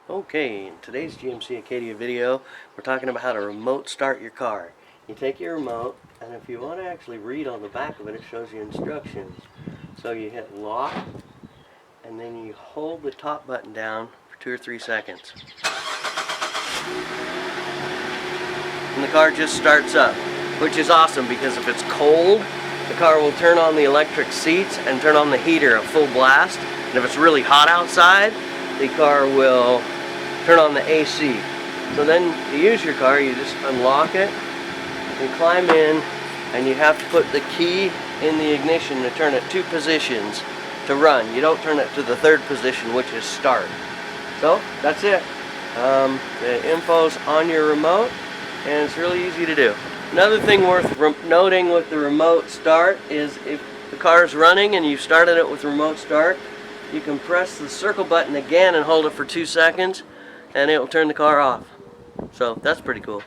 Okay, in today's GMC Acadia video, we're talking about how to remote start your car. You take your remote, and if you want to actually read on the back of it, it shows you instructions. So you hit lock, and then you hold the top button down for 2 or 3 seconds. And the car just starts up, which is awesome because if it's cold, the car will turn on the electric seats and turn on the heater at full blast. And if it's really hot outside, the car will turn on the AC. So then to use your car, you just unlock it and climb in, and you have to put the key in the ignition to turn it 2 positions to run. You don't turn it to the 3rd position, which is start. So that's it. The info's on your remote, and it's really easy to do. Another thing worth noting with the remote start is if the car's running and you started it with remote start, you can press the circle button again and hold it for 2 seconds, and it will turn the car off. So that's pretty cool.